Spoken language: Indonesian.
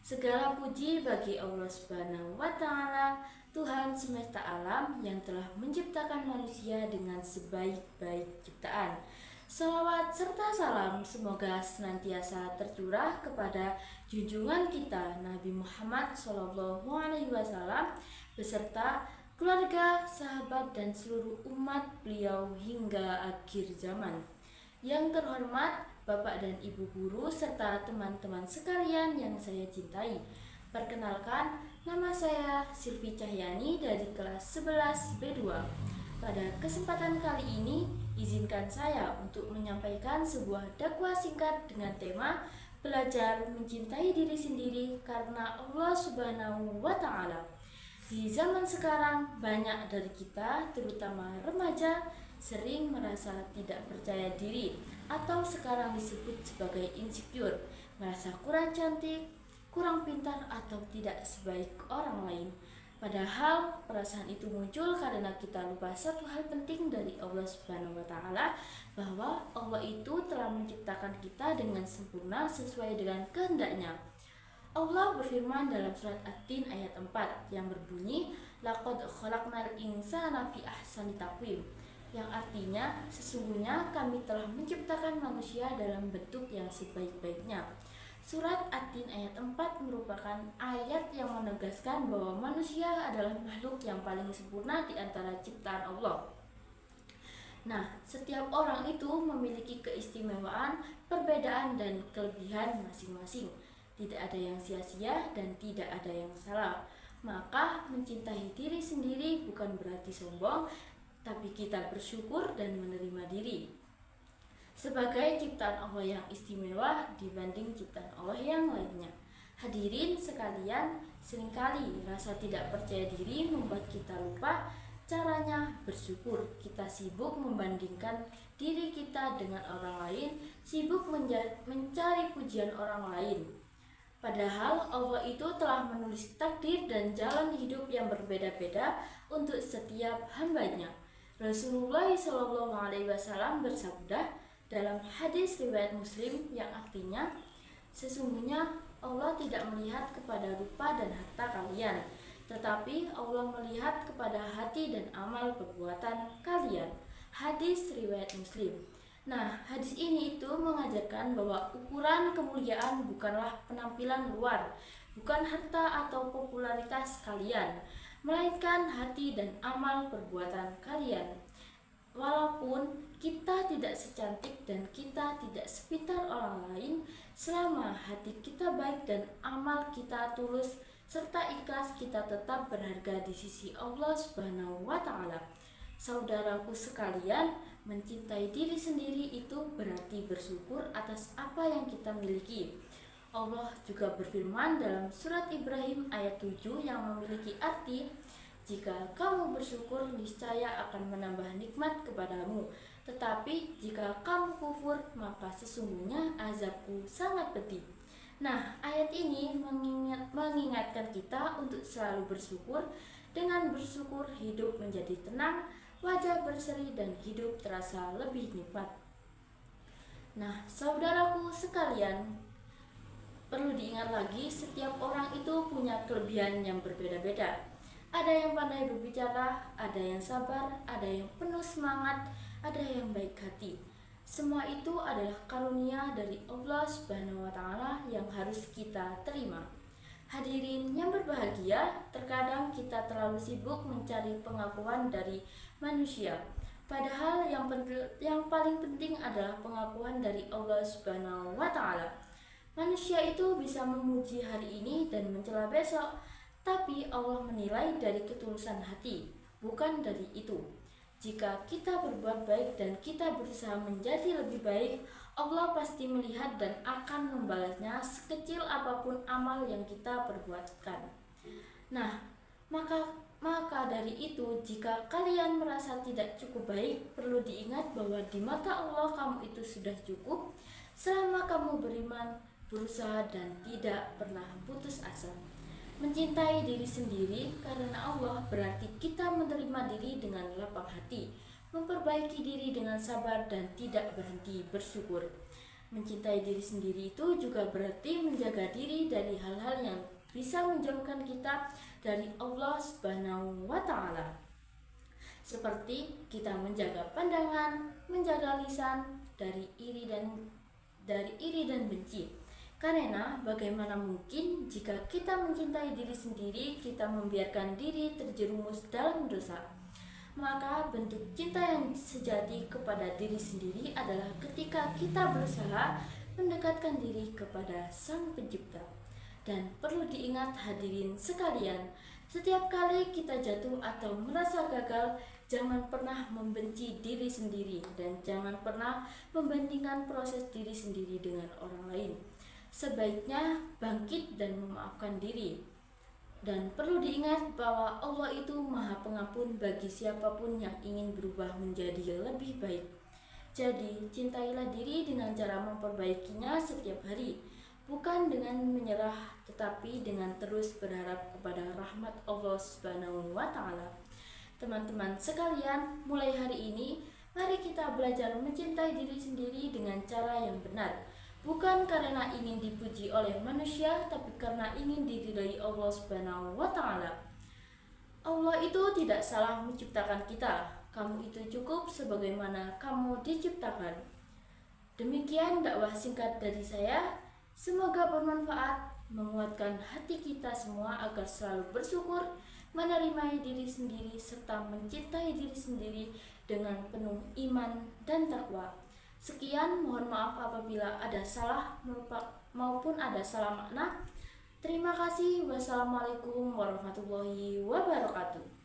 Segala puji bagi Allah Subhanahu wa Ta'ala, Tuhan semesta alam yang telah menciptakan manusia dengan sebaik-baik ciptaan. Salawat serta salam semoga senantiasa tercurah kepada junjungan kita Nabi Muhammad SAW beserta keluarga, sahabat, dan seluruh umat beliau hingga akhir zaman. Yang terhormat Bapak dan Ibu guru serta teman-teman sekalian yang saya cintai. Perkenalkan, nama saya Silvi Cahyani dari kelas 11 B2. Pada kesempatan kali ini, izinkan saya untuk menyampaikan sebuah dakwah singkat dengan tema belajar mencintai diri sendiri karena Allah Subhanahu wa Ta'ala. Di zaman sekarang, banyak dari kita, terutama remaja, sering merasa tidak percaya diri atau sekarang disebut sebagai insecure, merasa kurang cantik, kurang pintar, atau tidak sebaik orang lain. Padahal perasaan itu muncul karena kita lupa satu hal penting dari Allah Subhanahu wa Ta'ala, bahwa Allah itu telah menciptakan kita dengan sempurna sesuai dengan kehendaknya. Allah berfirman dalam surat At-Tin ayat 4 yang berbunyi, "Laqad khalaqnal insana fi ahsani taqwim", yang artinya sesungguhnya kami telah menciptakan manusia dalam bentuk yang sebaik-baiknya. Surat At-Tin ayat 4 merupakan ayat yang menegaskan bahwa manusia adalah makhluk yang paling sempurna di antara ciptaan Allah. Nah, setiap orang itu memiliki keistimewaan, perbedaan, dan kelebihan masing-masing. Tidak ada yang sia-sia dan tidak ada yang salah. Maka mencintai diri sendiri bukan berarti sombong, tapi kita bersyukur dan menerima diri sebagai ciptaan Allah yang istimewa dibanding ciptaan Allah yang lainnya. Hadirin sekalian, seringkali rasa tidak percaya diri membuat kita lupa caranya bersyukur. Kita sibuk membandingkan diri kita dengan orang lain, sibuk mencari pujian orang lain. Padahal Allah itu telah menulis takdir dan jalan hidup yang berbeda-beda untuk setiap hambanya. Rasulullah SAW bersabda dalam hadis riwayat Muslim yang artinya, "Sesungguhnya Allah tidak melihat kepada rupa dan harta kalian, tetapi Allah melihat kepada hati dan amal perbuatan kalian." Hadis riwayat Muslim. Nah, hadis ini itu mengajarkan bahwa ukuran kemuliaan bukanlah penampilan luar, bukan harta atau popularitas kalian, melainkan hati dan amal perbuatan kalian. Walaupun kita tidak secantik dan kita tidak sepintar orang lain, selama hati kita baik dan amal kita tulus serta ikhlas, kita tetap berharga di sisi Allah Subhanahu wa Ta'ala. Saudaraku sekalian, mencintai diri sendiri itu berarti bersyukur atas apa yang kita miliki. Allah juga berfirman dalam surat Ibrahim ayat 7 yang memiliki arti, "Jika kamu bersyukur, niscaya akan menambah nikmat kepadamu. Tetapi jika kamu kufur, maka sesungguhnya azabku sangat pedih." Nah, ayat ini mengingatkan kita untuk selalu bersyukur. Dengan bersyukur, hidup menjadi tenang, wajah berseri, dan hidup terasa lebih nikmat. Nah, saudaraku sekalian, perlu diingat lagi, setiap orang itu punya kelebihan yang berbeda-beda. Ada yang pandai berbicara, ada yang sabar, ada yang penuh semangat, ada yang baik hati. Semua itu adalah karunia dari Allah Subhanahu wa Ta'ala yang harus kita terima. Hadirin yang berbahagia, terkadang kita terlalu sibuk mencari pengakuan dari manusia. Padahal yang paling penting adalah pengakuan dari Allah Subhanahu wa Ta'ala. Manusia itu bisa memuji hari ini dan mencela besok, tapi Allah menilai dari ketulusan hati, bukan dari itu. Jika kita berbuat baik dan kita berusaha menjadi lebih baik, Allah pasti melihat dan akan membalasnya sekecil apapun amal yang kita perbuatkan. Nah, maka dari itu, jika kalian merasa tidak cukup baik, perlu diingat bahwa di mata Allah kamu itu sudah cukup selama kamu beriman, berusaha, dan tidak pernah putus asa. Mencintai diri sendiri karena Allah berarti kita menerima diri dengan lapang hati, memperbaiki diri dengan sabar, dan tidak berhenti bersyukur. Mencintai diri sendiri itu juga berarti menjaga diri dari hal-hal yang bisa menjauhkan kita dari Allah Subhanahu wa Ta'ala. Seperti kita menjaga pandangan, menjaga lisan dari iri dan benci. Karena bagaimana mungkin jika kita mencintai diri sendiri, kita membiarkan diri terjerumus dalam dosa. Maka bentuk cinta yang sejati kepada diri sendiri adalah ketika kita berusaha mendekatkan diri kepada Sang Pencipta. Dan perlu diingat hadirin sekalian, setiap kali kita jatuh atau merasa gagal, jangan pernah membenci diri sendiri dan jangan pernah membandingkan proses diri sendiri dengan orang lain. Sebaiknya bangkit dan memaafkan diri. Dan perlu diingat bahwa Allah itu Maha Pengampun bagi siapapun yang ingin berubah menjadi lebih baik. Jadi, cintailah diri dengan cara memperbaikinya setiap hari, bukan dengan menyerah, tetapi dengan terus berharap kepada rahmat Allah Subhanahu wa Ta'ala. Teman-teman sekalian, mulai hari ini, mari kita belajar mencintai diri sendiri dengan cara yang benar. Bukan karena ingin dipuji oleh manusia, tapi karena ingin diridhai Allah Subhanahu wa Ta'ala. Allah itu tidak salah menciptakan kita. Kamu itu cukup sebagaimana kamu diciptakan. Demikian dakwah singkat dari saya. Semoga bermanfaat, menguatkan hati kita semua agar selalu bersyukur, menerima diri sendiri, serta mencintai diri sendiri dengan penuh iman dan takwa. Sekian, mohon maaf apabila ada salah maupun ada salah makna. Terima kasih. Wassalamualaikum warahmatullahi wabarakatuh.